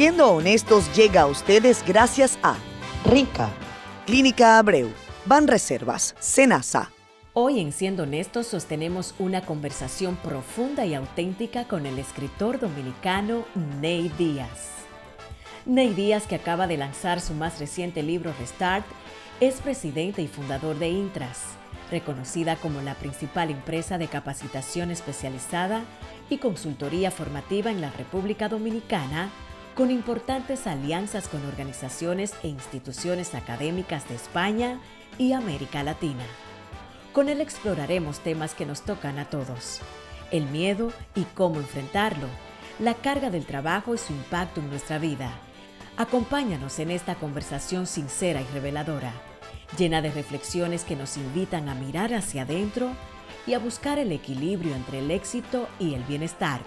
Siendo Honestos llega a ustedes gracias a Rica, Clínica Abreu, Banreservas, Senasa. Hoy en Siendo Honestos sostenemos una conversación profunda y auténtica con el escritor dominicano Ney Díaz. Ney Díaz, que acaba de lanzar su más reciente libro Restart, es presidente y fundador de Intras, reconocida como la principal empresa de capacitación especializada y consultoría formativa en la República Dominicana, con importantes alianzas con organizaciones e instituciones académicas de España y América Latina. Con él exploraremos temas que nos tocan a todos: el miedo y cómo enfrentarlo, la carga del trabajo y su impacto en nuestra vida. Acompáñanos en esta conversación sincera y reveladora, llena de reflexiones que nos invitan a mirar hacia adentro y a buscar el equilibrio entre el éxito y el bienestar.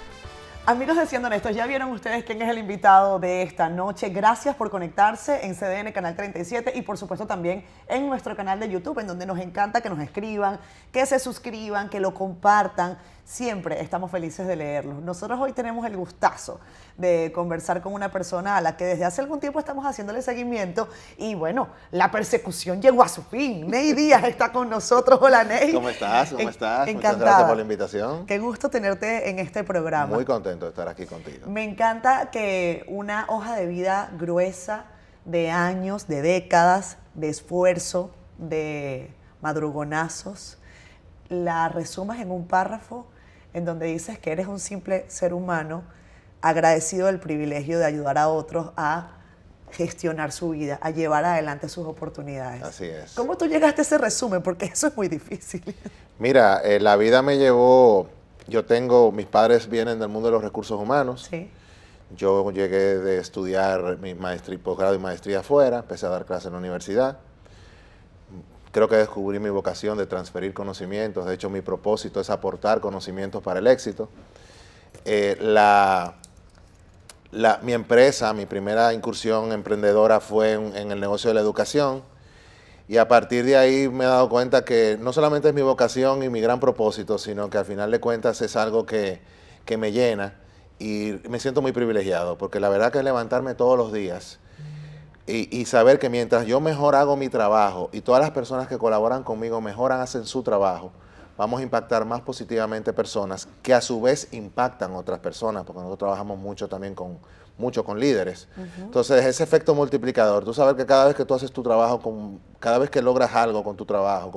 Amigos de Siendo Honestos, ya vieron ustedes quién es el invitado de esta noche. Gracias por conectarse en CDN Canal 37 y por supuesto también en nuestro canal de YouTube, en donde nos encanta que nos escriban, que se suscriban, que lo compartan. Siempre estamos felices de leerlos. Nosotros hoy tenemos el gustazo de conversar con una persona a la que desde hace algún tiempo estamos haciéndole seguimiento y bueno, la persecución llegó a su fin. Ney Díaz está con nosotros. Hola, Ney. ¿Cómo estás? ¿Cómo estás? Encantada. Muchas gracias por la invitación. Qué gusto tenerte en este programa. Muy contento de estar aquí contigo. Me encanta que una hoja de vida gruesa de años, de décadas, de esfuerzo, de madrugonazos, la resumas en un párrafo en donde dices que eres un simple ser humano agradecido del privilegio de ayudar a otros a gestionar su vida, a llevar adelante sus oportunidades. Así es. ¿Cómo tú llegaste a ese resumen? Porque eso es muy difícil. Mira, la vida me llevó, mis padres vienen del mundo de los recursos humanos. Sí. Yo llegué de estudiar mi posgrado y maestría afuera, empecé a dar clases en la universidad. Creo que descubrí mi vocación de transferir conocimientos. De hecho, mi propósito es aportar conocimientos para el éxito. Mi empresa, mi primera incursión emprendedora fue en el negocio de la educación. Y a partir de ahí me he dado cuenta que no solamente es mi vocación y mi gran propósito, sino que al final de cuentas es algo que me llena y me siento muy privilegiado, porque la verdad que es levantarme todos los días y saber que mientras yo mejor hago mi trabajo y todas las personas que colaboran conmigo hacen su trabajo, vamos a impactar más positivamente personas que a su vez impactan otras personas, porque nosotros trabajamos mucho también con líderes. Entonces, ese efecto multiplicador, tú sabes que cada vez que tú haces tu trabajo, cada vez que logras algo con tu trabajo,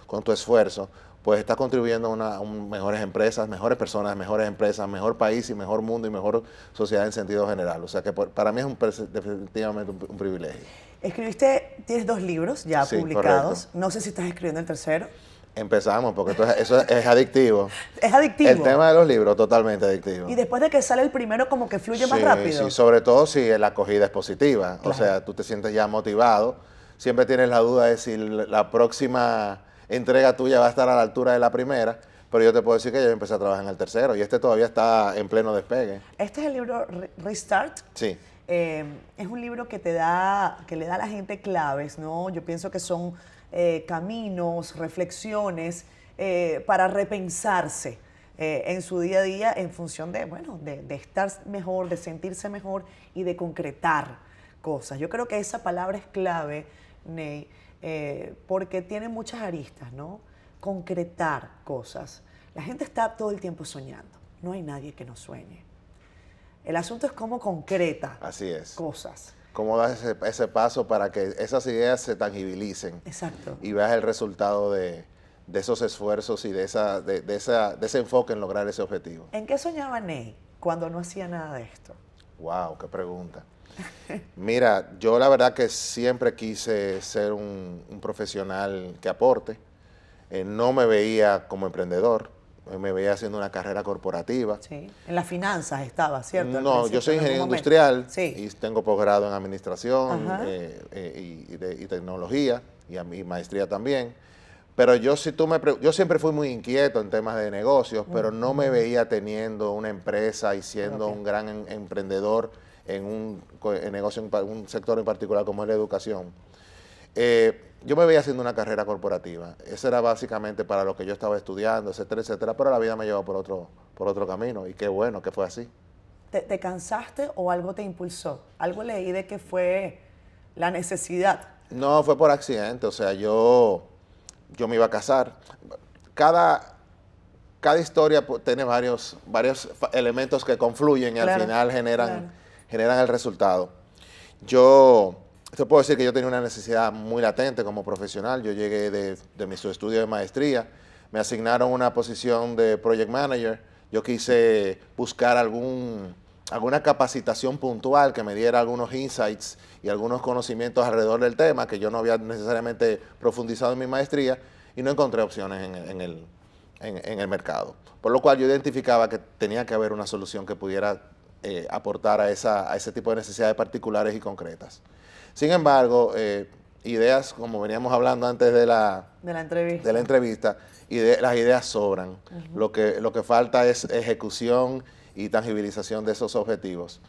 con tu esfuerzo, pues estás contribuyendo a mejores empresas, mejores personas, mejores empresas, mejor país y mejor mundo y mejor sociedad en sentido general. O sea que para mí es definitivamente un privilegio. Tienes 2 libros ya publicados. Correcto. No sé si estás escribiendo el tercero. Empezamos, porque eso es adictivo. Es adictivo. El tema de los libros, totalmente adictivo. Y después de que sale el primero, como que fluye más rápido. Sí, sobre todo si la acogida es positiva. Claro. O sea, tú te sientes ya motivado. Siempre tienes la duda de si la próxima entrega tuya va a estar a la altura de la primera, pero yo te puedo decir que yo empecé a trabajar en el tercero y este todavía está en pleno despegue. Este es el libro Restart. Sí. Es un libro que le da a la gente claves, ¿no? Yo pienso que son caminos, reflexiones para repensarse en su día a día en función de estar mejor, de sentirse mejor y de concretar cosas. Yo creo que esa palabra es clave, Ney, porque tiene muchas aristas, ¿no? Concretar cosas. La gente está todo el tiempo soñando. No hay nadie que no sueñe. El asunto es cómo concreta cosas. Cómo das ese paso para que esas ideas se tangibilicen. Exacto. Y veas el resultado de esos esfuerzos y de ese enfoque en lograr ese objetivo. ¿En qué soñaba Ney cuando no hacía nada de esto? Wow, qué pregunta. Mira, yo la verdad que siempre quise ser un profesional que aporte. No me veía como emprendedor, me veía haciendo una carrera corporativa. Sí, en las finanzas estaba, ¿cierto? No, yo soy ingeniero industrial y tengo posgrado en administración y tecnología y maestría también. Pero yo siempre fui muy inquieto en temas de negocios, pero no me veía teniendo una empresa y siendo un gran emprendedor en un negocio, en un sector en particular como es la educación. Yo me veía haciendo una carrera corporativa. Eso era básicamente para lo que yo estaba estudiando, etcétera, etcétera. Pero la vida me llevó por otro camino y qué bueno que fue así. ¿Te cansaste o algo te impulsó? Algo leí de que fue la necesidad. No, fue por accidente, o sea, yo me iba a casar. Cada historia tiene varios elementos que confluyen y al final generan el resultado. Te puedo decir que yo tenía una necesidad muy latente como profesional. Yo llegué de mis estudios de maestría, me asignaron una posición de project manager. Yo quise buscar alguna capacitación puntual que me diera algunos insights y algunos conocimientos alrededor del tema que yo no había necesariamente profundizado en mi maestría y no encontré opciones en el mercado. Por lo cual yo identificaba que tenía que haber una solución que pudiera aportar a ese tipo de necesidades particulares y concretas. Sin embargo, ideas, como veníamos hablando antes de la entrevista, las ideas sobran. Lo que falta es ejecución y tangibilización de esos objetivos.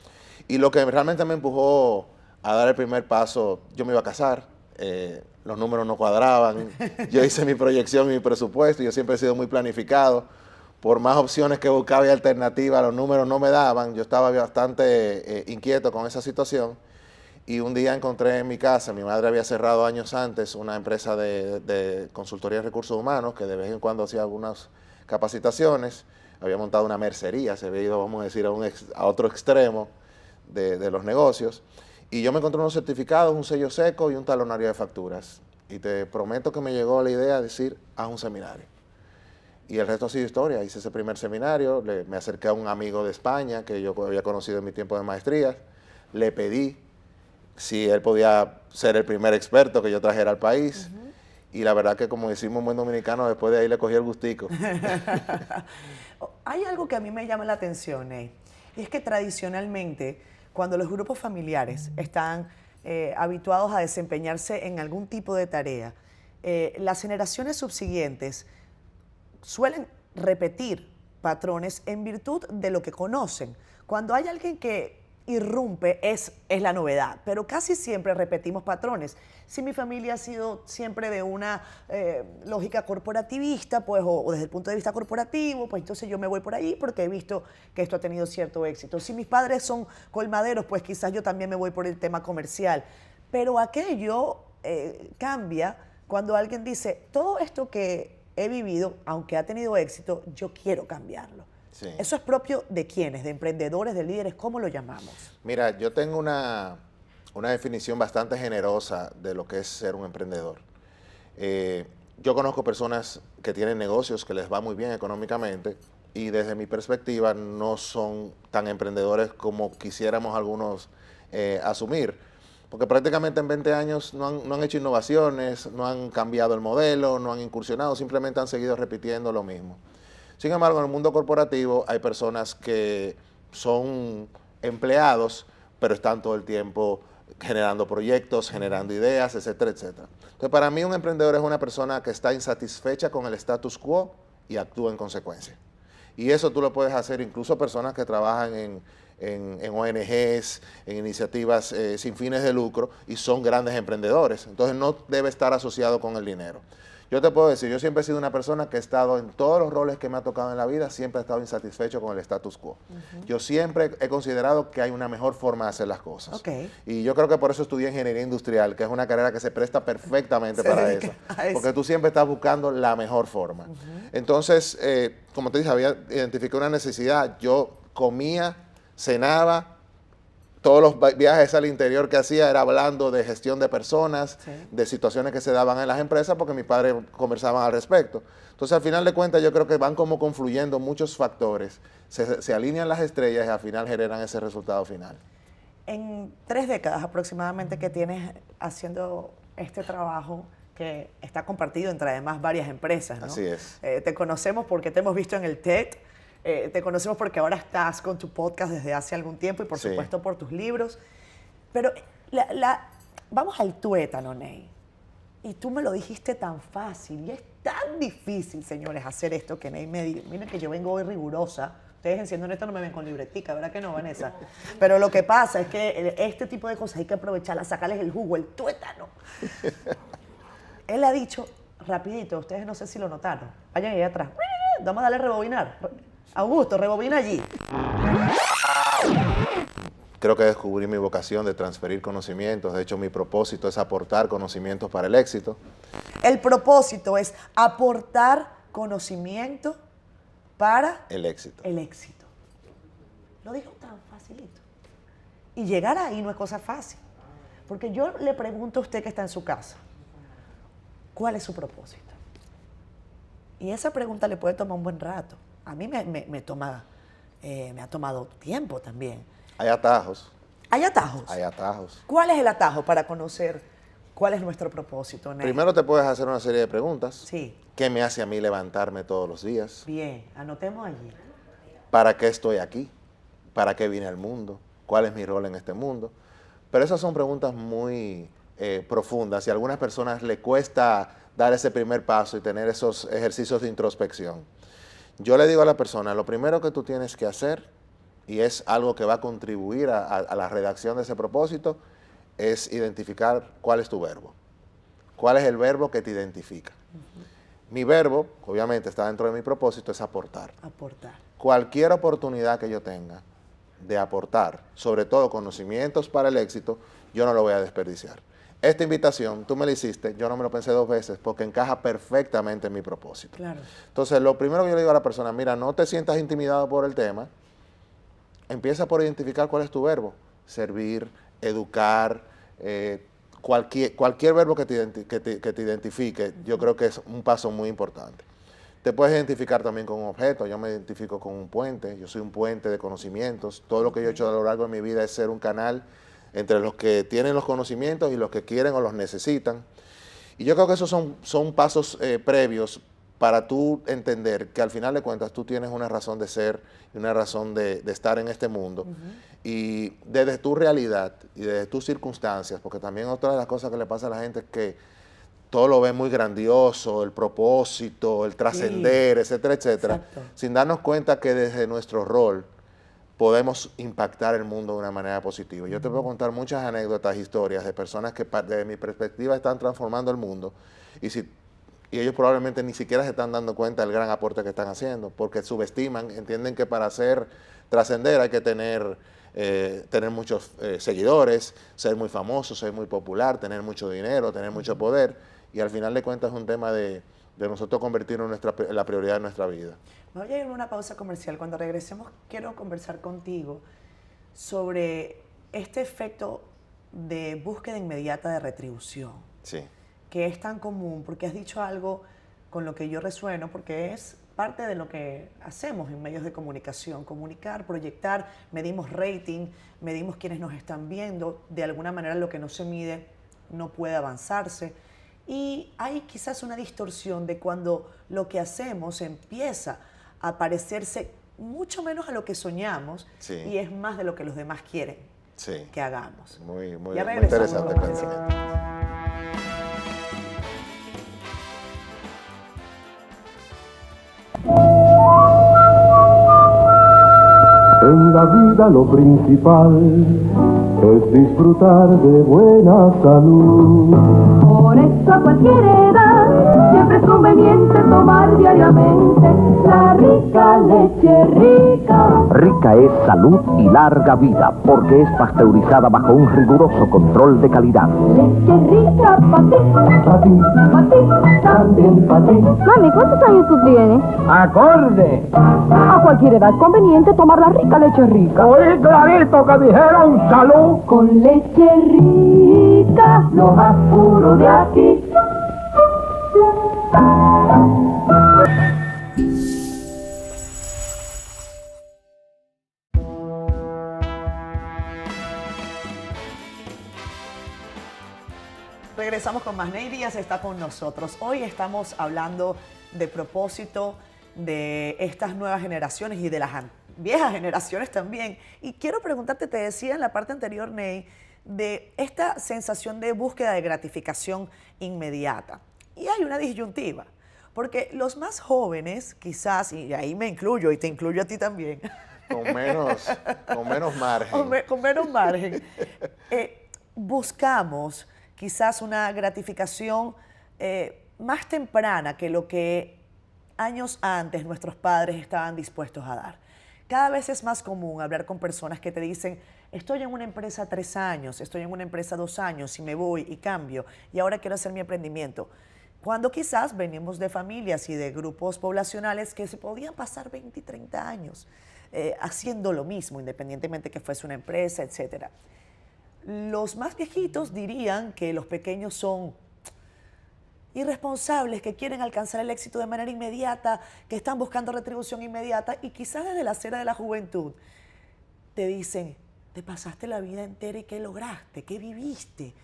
Y lo que realmente me empujó a dar el primer paso, yo me iba a casar, los números no cuadraban, yo hice mi proyección y mi presupuesto, yo siempre he sido muy planificado. Por más opciones que buscaba y alternativas, los números no me daban, yo estaba bastante inquieto con esa situación. Y un día encontré en mi casa, mi madre había cerrado años antes una empresa de consultoría de recursos humanos que de vez en cuando hacía algunas capacitaciones, había montado una mercería, se había ido, vamos a decir, a otro extremo de los negocios. Y yo me encontré unos certificados, un sello seco y un talonario de facturas. Y te prometo que me llegó la idea de decir, haz un seminario. Y el resto ha sido historia. Hice ese primer seminario, me acerqué a un amigo de España que yo había conocido en mi tiempo de maestría, le pedí si él podía ser el primer experto que yo trajera al país. Y la verdad que, como decimos un buen dominicano, después de ahí le cogí el gustico. Hay algo que a mí me llama la atención, y es que tradicionalmente, cuando los grupos familiares están habituados a desempeñarse en algún tipo de tarea, las generaciones subsiguientes suelen repetir patrones en virtud de lo que conocen. Cuando hay alguien que irrumpe es la novedad, pero casi siempre repetimos patrones. Si mi familia ha sido siempre de una lógica corporativista, pues, o desde el punto de vista corporativo, pues entonces yo me voy por ahí porque he visto que esto ha tenido cierto éxito. Si mis padres son colmaderos, pues quizás yo también me voy por el tema comercial. Pero aquello cambia cuando alguien dice, todo esto que he vivido, aunque ha tenido éxito, yo quiero cambiarlo. Sí. ¿Eso es propio de quiénes? ¿De emprendedores, de líderes? ¿Cómo lo llamamos? Mira, yo tengo una definición bastante generosa de lo que es ser un emprendedor. Yo conozco personas que tienen negocios que les va muy bien económicamente y desde mi perspectiva no son tan emprendedores como quisiéramos algunos asumir. Porque prácticamente en 20 años no han hecho innovaciones, no han cambiado el modelo, no han incursionado, simplemente han seguido repitiendo lo mismo. Sin embargo, en el mundo corporativo hay personas que son empleados, pero están todo el tiempo generando proyectos, generando ideas, etcétera, etcétera. Entonces, para mí un emprendedor es una persona que está insatisfecha con el status quo y actúa en consecuencia. Y eso tú lo puedes hacer incluso personas que trabajan en ONGs, en iniciativas sin fines de lucro y son grandes emprendedores. Entonces no debe estar asociado con el dinero. Yo te puedo decir, yo siempre he sido una persona que he estado en todos los roles que me ha tocado en la vida, siempre he estado insatisfecho con el status quo. Yo siempre he considerado que hay una mejor forma de hacer las cosas. Y yo creo que por eso estudié ingeniería industrial, que es una carrera que se presta perfectamente para eso. Porque tú siempre estás buscando la mejor forma. Entonces, como te dije, había identificado una necesidad. Yo comía, cenaba, todos los viajes al interior que hacía era hablando de gestión de personas, de situaciones que se daban en las empresas, porque mis padres conversaban al respecto. Entonces, al final de cuentas, yo creo que van como confluyendo muchos factores, se alinean las estrellas y al final generan ese resultado final. En 3 décadas aproximadamente que tienes haciendo este trabajo, que está compartido entre además varias empresas, ¿no? Así es. Te conocemos porque te hemos visto en el TED, te conocemos porque ahora estás con tu podcast desde hace algún tiempo y por supuesto por tus libros. Pero vamos al tuétano, Ney. Y tú me lo dijiste tan fácil y es tan difícil, señores, hacer esto que Ney me dice. Miren que yo vengo hoy rigurosa. Ustedes en Siendo Honesto no me ven con libretica, ¿verdad que no, Vanessa? Pero lo que pasa es que este tipo de cosas hay que aprovecharlas, sacarles el jugo, el tuétano. Él ha dicho, rapidito, ustedes no sé si lo notaron. Vayan ahí atrás. Vamos a darle rebobinar. Augusto, rebobina allí. Creo que descubrí mi vocación de transferir conocimientos. De hecho, mi propósito es aportar conocimientos para el éxito. El propósito es aportar conocimiento para El éxito. el éxito. Lo dijo tan facilito. Y llegar ahí no es cosa fácil. Porque yo le pregunto a usted que está en su casa, ¿cuál es su propósito? Y esa pregunta le puede tomar un buen rato. A mí me ha tomado tiempo también. Hay atajos. ¿Hay atajos? Hay atajos. ¿Cuál es el atajo para conocer cuál es nuestro propósito, Ney? Primero te puedes hacer una serie de preguntas. Sí. ¿Qué me hace a mí levantarme todos los días? Bien, anotemos allí. ¿Para qué estoy aquí? ¿Para qué vine al mundo? ¿Cuál es mi rol en este mundo? Pero esas son preguntas muy profundas y a algunas personas le cuesta dar ese primer paso y tener esos ejercicios de introspección. Yo le digo a la persona, lo primero que tú tienes que hacer, y es algo que va a contribuir a la redacción de ese propósito, es identificar cuál es tu verbo. ¿Cuál es el verbo que te identifica? Mi verbo, obviamente está dentro de mi propósito, es aportar. Aportar. Cualquier oportunidad que yo tenga de aportar, sobre todo conocimientos para el éxito, yo no lo voy a desperdiciar. Esta invitación, tú me la hiciste, yo no me lo pensé 2 veces porque encaja perfectamente en mi propósito. Claro. Entonces, lo primero que yo le digo a la persona, mira, no te sientas intimidado por el tema, empieza por identificar cuál es tu verbo. Servir, educar, cualquier verbo que te identifique, yo creo que es un paso muy importante. Te puedes identificar también con un objeto. Yo me identifico con un puente. Yo soy un puente de conocimientos. Todo lo que yo he hecho a lo largo de mi vida es ser un canal entre los que tienen los conocimientos y los que quieren o los necesitan. Y yo creo que esos son pasos previos para tú entender que al final de cuentas tú tienes una razón de ser y una razón de estar en este mundo. Y desde tu realidad y desde tus circunstancias, porque también otra de las cosas que le pasa a la gente es que todo lo ve muy grandioso, el propósito, el trascender, etcétera, etcétera, Exacto. sin darnos cuenta que desde nuestro rol podemos impactar el mundo de una manera positiva. Yo te puedo contar muchas anécdotas, historias de personas que desde mi perspectiva están transformando el mundo y ellos probablemente ni siquiera se están dando cuenta del gran aporte que están haciendo, porque subestiman, entienden que para trascender hay que tener muchos seguidores, ser muy famoso, ser muy popular, tener mucho dinero, tener mucho poder. Y al final de cuentas es un tema de nosotros convertirnos en la prioridad de nuestra vida. Voy a ir a una pausa comercial. Cuando regresemos quiero conversar contigo sobre este efecto de búsqueda inmediata de retribución, Sí. que es tan común, porque has dicho algo con lo que yo resueno, porque es parte de lo que hacemos en medios de comunicación, comunicar, proyectar, medimos rating, medimos quienes nos están viendo, de alguna manera lo que no se mide no puede avanzarse. Y hay quizás una distorsión de cuando lo que hacemos empieza a parecerse mucho menos a lo que soñamos, Sí. y es más de lo que los demás quieren Sí. que hagamos. Muy, muy, Ya muy regresamos interesante con el más. pensamiento. En la vida lo principal es disfrutar de buena salud. Por eso a cualquier edad siempre es conveniente tomar diariamente la rica leche rica. Rica es salud y larga vida, porque es pasteurizada bajo un riguroso control de calidad. Leche rica para ti, Pa' ti, también pa' ti. Mami, ¿cuántos años tú tienes? ¡Acorde! A cualquier edad es conveniente tomar la rica leche rica. Oí clarito que dijeron salud. Con leche rica, lo más puro de aquí. Regresamos con más. Ney Díaz está con nosotros. Hoy estamos hablando de propósito, de estas nuevas generaciones y de las viejas generaciones también. Y quiero preguntarte, te decía en la parte anterior, Ney, de esta sensación de búsqueda de gratificación inmediata. Y hay una disyuntiva, porque los más jóvenes, quizás, y ahí me incluyo y te incluyo a ti también, Con menos margen. con menos margen, buscamos quizás una gratificación más temprana que lo que años antes nuestros padres estaban dispuestos a dar. Cada vez es más común hablar con personas que te dicen, estoy en una empresa 3 años, estoy en una empresa 2 años y me voy y cambio y ahora quiero hacer mi emprendimiento. Cuando quizás venimos de familias y de grupos poblacionales que se podían pasar 20 y 30 años haciendo lo mismo, independientemente que fuese una empresa, etc. Los más viejitos dirían que los pequeños son irresponsables, que quieren alcanzar el éxito de manera inmediata, que están buscando retribución inmediata y quizás desde la acera de la juventud te dicen, te pasaste la vida entera y ¿qué lograste? ¿Qué viviste?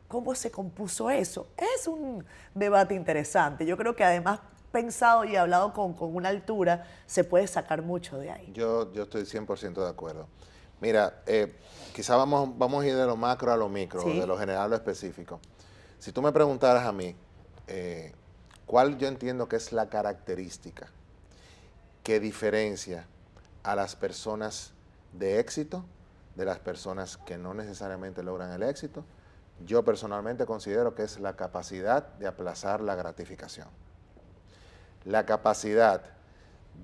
¿Cómo se compuso eso? Es un debate interesante. Yo creo que además pensado y hablado con una altura se puede sacar mucho de ahí. Yo estoy 100% de acuerdo. Mira, quizá vamos a ir de lo macro a lo micro, Sí. de lo general a lo específico. Si tú me preguntaras a mí, ¿cuál yo entiendo que es la característica que diferencia a las personas de éxito de las personas que no necesariamente logran el éxito? Yo personalmente considero que es la capacidad de aplazar la gratificación. La capacidad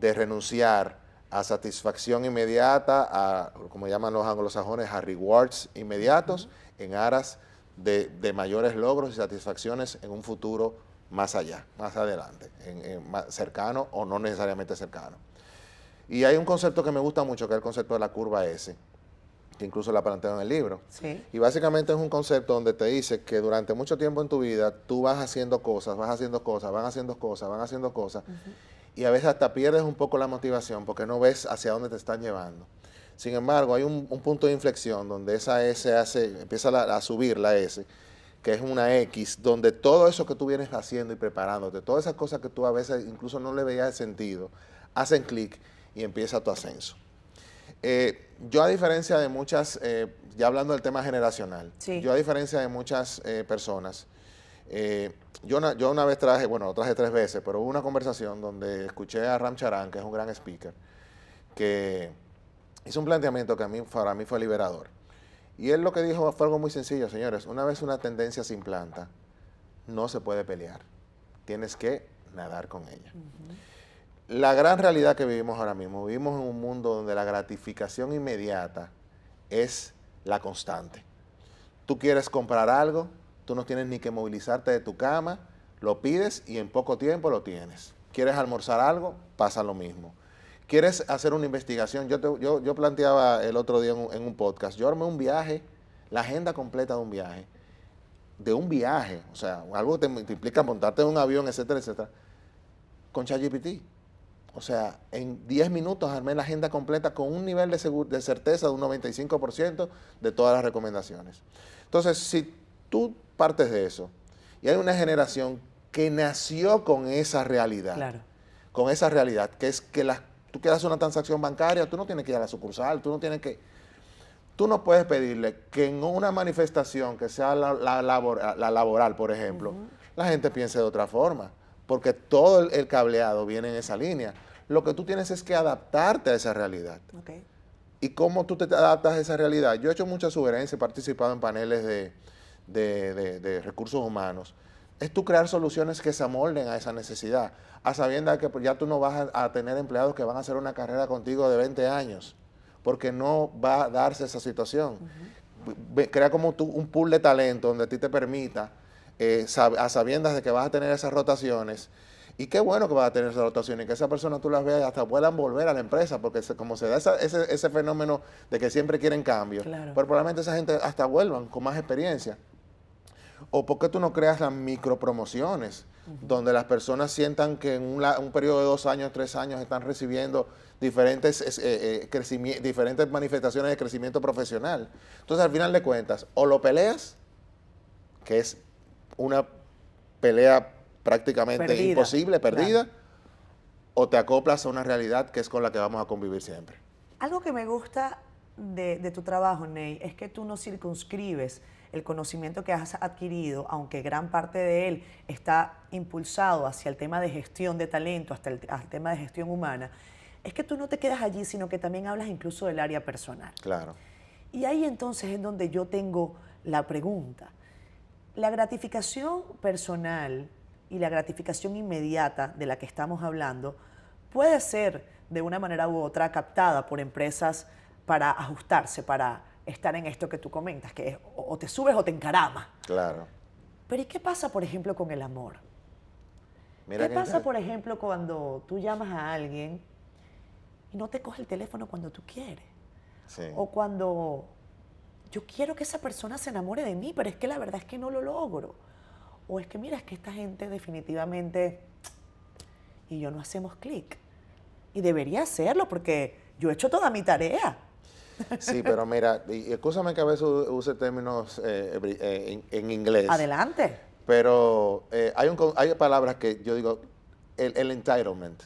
de renunciar a satisfacción inmediata, a, como llaman los anglosajones, a rewards inmediatos, en aras de mayores logros y satisfacciones en un futuro más allá, más adelante, más cercano o no necesariamente cercano. Y hay un concepto que me gusta mucho, que es el concepto de la curva S, que incluso la planteo en el libro. Sí. Y básicamente es un concepto donde te dice que durante mucho tiempo en tu vida tú vas haciendo cosas, y a veces hasta pierdes un poco la motivación porque no ves hacia dónde te están llevando. Sin embargo, hay un punto de inflexión donde esa S empieza a subir la S, que es una X, donde todo eso que tú vienes haciendo y preparándote, todas esas cosas que tú a veces incluso no le veías sentido, hacen clic y empieza tu ascenso. Yo a diferencia de muchas, ya hablando del tema generacional, Sí. yo a diferencia de muchas personas, yo una vez traje, bueno, lo traje 3 veces, pero hubo una conversación donde escuché a Ram Charan, que es un gran speaker, que hizo un planteamiento que para mí fue liberador. Y él lo que dijo fue algo muy sencillo, señores. Una vez una tendencia se implanta, no se puede pelear. Tienes que nadar con ella. La gran realidad que vivimos ahora mismo, vivimos en un mundo donde la gratificación inmediata es la constante. Tú quieres comprar algo, tú no tienes ni que movilizarte de tu cama, lo pides y en poco tiempo lo tienes. ¿Quieres almorzar algo? Pasa lo mismo. ¿Quieres hacer una investigación? Yo planteaba el otro día en un podcast, yo armé un viaje, la agenda completa de un viaje, o sea, algo que te implica montarte en un avión, etcétera, etcétera, con ChatGPT. O sea, en 10 minutos armé la agenda completa con un nivel de certeza de un 95% de todas las recomendaciones. Entonces, si tú partes de eso, y hay una generación que nació con esa realidad, Claro. con esa realidad, que es que tú quieres hacer una transacción bancaria, tú no tienes que ir a la sucursal, tú no puedes pedirle que en una manifestación que sea la laboral, por ejemplo, la gente piense de otra forma, porque todo el cableado viene en esa línea. Lo que tú tienes es que adaptarte a esa realidad. Okay. ¿Y cómo tú te adaptas a esa realidad? Yo he hecho muchas sugerencias, he participado en paneles de recursos humanos. Es tú crear soluciones que se amolden a esa necesidad, a sabiendas que ya tú no vas a tener empleados que van a hacer una carrera contigo de 20 años, porque no va a darse esa situación. Crea como tú un pool de talento donde a ti te permita, a sabiendas de que vas a tener esas rotaciones, y qué bueno que vas a tener esas rotaciones, y que esa persona tú las veas y hasta puedan volver a la empresa, porque como se da ese fenómeno de que siempre quieren cambio, Claro. pero probablemente esa gente hasta vuelvan con más experiencia. ¿O por qué tú no creas las micropromociones, donde las personas sientan que en un periodo de 2 años, 3 años están recibiendo diferentes manifestaciones de crecimiento profesional? Entonces, al final de cuentas, o lo peleas, que es una pelea prácticamente Perdida, imposible, perdida, claro. o te acoplas a una realidad que es con la que vamos a convivir siempre. Algo que me gusta de tu trabajo, Ney, es que tú no circunscribes el conocimiento que has adquirido, aunque gran parte de él está impulsado hacia el tema de gestión de talento, hasta el tema de gestión humana, es que tú no te quedas allí, sino que también hablas incluso del área personal. Claro. Y ahí entonces es donde yo tengo la pregunta. La gratificación personal y la gratificación inmediata de la que estamos hablando puede ser de una manera u otra captada por empresas para ajustarse, para estar en esto que tú comentas, que es o te subes o te encaramas. Claro. Pero ¿y qué pasa, por ejemplo, con el amor? Mira ¿Qué pasa, por ejemplo, cuando tú llamas a alguien y no te coge el teléfono cuando tú quieres? Sí. O cuando yo quiero que esa persona se enamore de mí, pero es que la verdad es que no lo logro. O es que mira, es que esta gente definitivamente y yo no hacemos clic. Y debería hacerlo porque yo he hecho toda mi tarea. Sí, pero mira, y escúchame que a veces use términos en inglés. Adelante. Pero hay palabras que yo digo, el entitlement,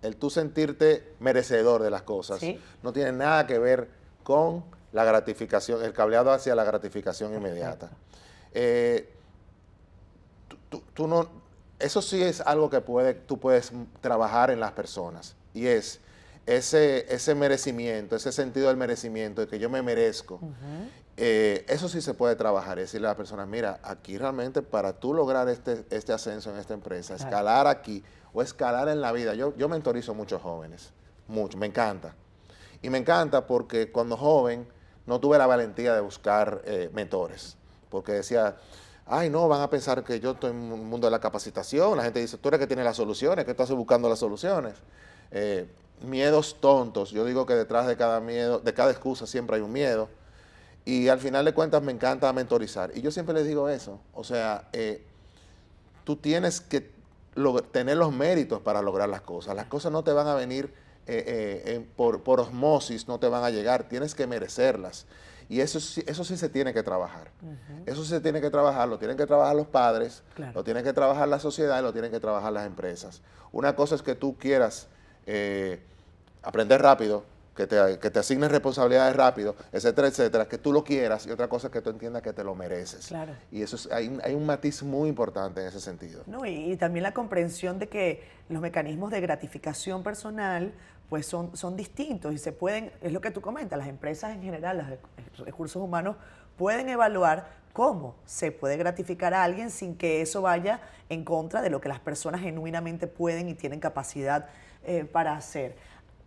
el tú sentirte merecedor de las cosas, Sí. no tiene nada que ver con la gratificación, el cableado hacia la gratificación inmediata. Tú no, eso sí es algo que tú puedes trabajar en las personas, y es ese merecimiento, ese sentido del merecimiento, de que yo me merezco. Eso sí se puede trabajar, es decirle a las personas, mira, aquí realmente para tú lograr este ascenso en esta empresa, Claro. escalar aquí o escalar en la vida. Yo mentorizo muchos jóvenes, mucho, me encanta. Y me encanta porque cuando joven no tuve la valentía de buscar mentores, porque decía, ay no, van a pensar que yo estoy en un mundo de la capacitación, la gente dice, tú eres que tiene las soluciones, que tú estás buscando las soluciones. Miedos tontos, yo digo que detrás de cada miedo, de cada excusa siempre hay un miedo. Y al final de cuentas me encanta mentorizar. Y yo siempre les digo eso. O sea, tú tienes que tener los méritos para lograr las cosas. Las cosas no te van a venir por osmosis, no te van a llegar. Tienes que merecerlas. Y eso sí se tiene que trabajar. Eso sí se tiene que trabajar. Lo tienen que trabajar los padres, Claro. lo tienen que trabajar la sociedad y lo tienen que trabajar las empresas. Una cosa es que tú quieras aprender rápido, que te asignen responsabilidades rápido, etcétera, etcétera, que tú lo quieras, y otra cosa es que tú entiendas que te lo mereces. Claro. Y eso hay un matiz muy importante en ese sentido. No, y también la comprensión de que los mecanismos de gratificación personal pues son distintos y se pueden, es lo que tú comentas, las empresas en general, los recursos humanos pueden evaluar cómo se puede gratificar a alguien sin que eso vaya en contra de lo que las personas genuinamente pueden y tienen capacidad para hacer.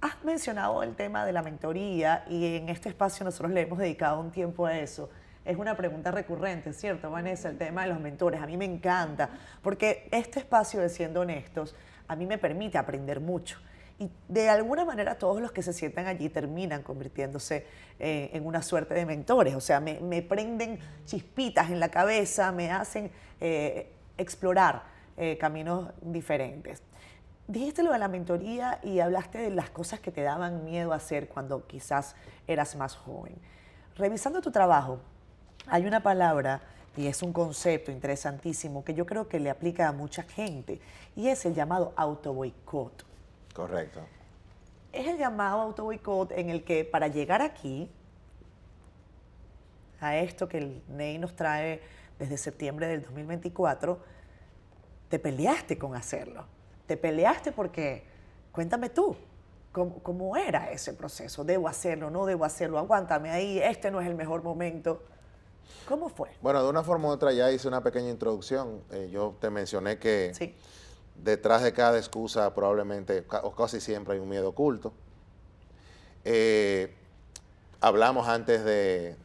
Has mencionado el tema de la mentoría y en este espacio nosotros le hemos dedicado un tiempo a eso. Es una pregunta recurrente, ¿cierto, Vanessa? El tema de los mentores. A mí me encanta porque este espacio de Siendo Honestos a mí me permite aprender mucho. Y de alguna manera todos los que se sientan allí terminan convirtiéndose en una suerte de mentores. O sea, me prenden chispitas en la cabeza, me hacen explorar caminos diferentes. Dijiste lo de la mentoría y hablaste de las cosas que te daban miedo hacer cuando quizás eras más joven. Revisando tu trabajo, hay una palabra y es un concepto interesantísimo que yo creo que le aplica a mucha gente y es el llamado autoboicot. Correcto. Es el llamado autoboicot en el que para llegar aquí, a esto que el NEI nos trae desde septiembre del 2024, te peleaste con hacerlo. Te peleaste porque, cuéntame tú, ¿cómo era ese proceso? ¿Debo hacerlo? ¿No debo hacerlo? Aguántame ahí, este no es el mejor momento. ¿Cómo fue? Bueno, de una forma u otra ya hice una pequeña introducción. Yo te mencioné que Sí. detrás de cada excusa probablemente, o casi siempre, hay un miedo oculto. Hablamos antes de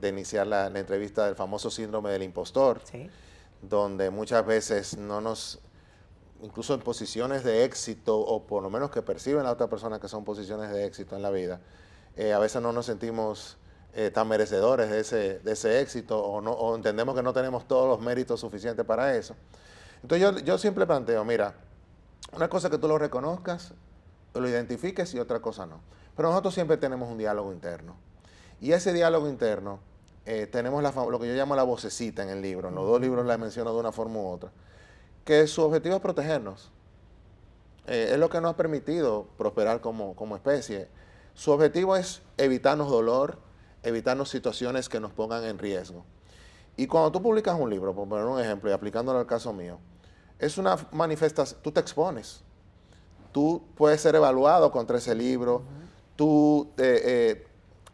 iniciar la entrevista del famoso síndrome del impostor, Sí. donde muchas veces incluso en posiciones de éxito, o por lo menos que perciben a otra persona que son posiciones de éxito en la vida, a veces no nos sentimos tan merecedores de ese éxito, o entendemos que no tenemos todos los méritos suficientes para eso. Entonces yo siempre planteo, mira, una cosa que tú lo reconozcas, lo identifiques, y otra cosa no. Pero nosotros siempre tenemos un diálogo interno. Y ese diálogo interno, tenemos lo que yo llamo la vocecita en el libro. En los dos libros la menciono de una forma u otra. Que su objetivo es protegernos. Es lo que nos ha permitido prosperar como especie. Su objetivo es evitarnos dolor, evitarnos situaciones que nos pongan en riesgo. Y cuando tú publicas un libro, por poner un ejemplo y aplicándolo al caso mío, es una manifestación, tú te expones. Tú puedes ser evaluado contra ese libro. Tú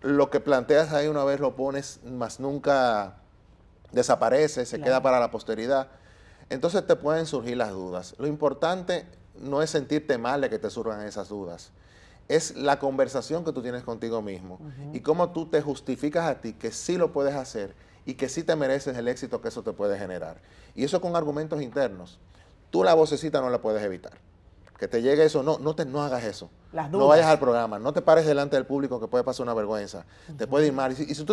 lo que planteas ahí una vez lo pones, más nunca desaparece, se queda para la posteridad. Entonces te pueden surgir las dudas. Lo importante no es sentirte mal de que te surjan esas dudas. Es la conversación que tú tienes contigo mismo y cómo tú te justificas a ti que sí lo puedes hacer y que sí te mereces el éxito que eso te puede generar. Y eso con argumentos internos. Tú la vocecita no la puedes evitar. Que te llegue eso, no hagas eso. Las No dudas. vayas al programa, no te pares delante del público que puede pasar una vergüenza, te puede ir mal. Y si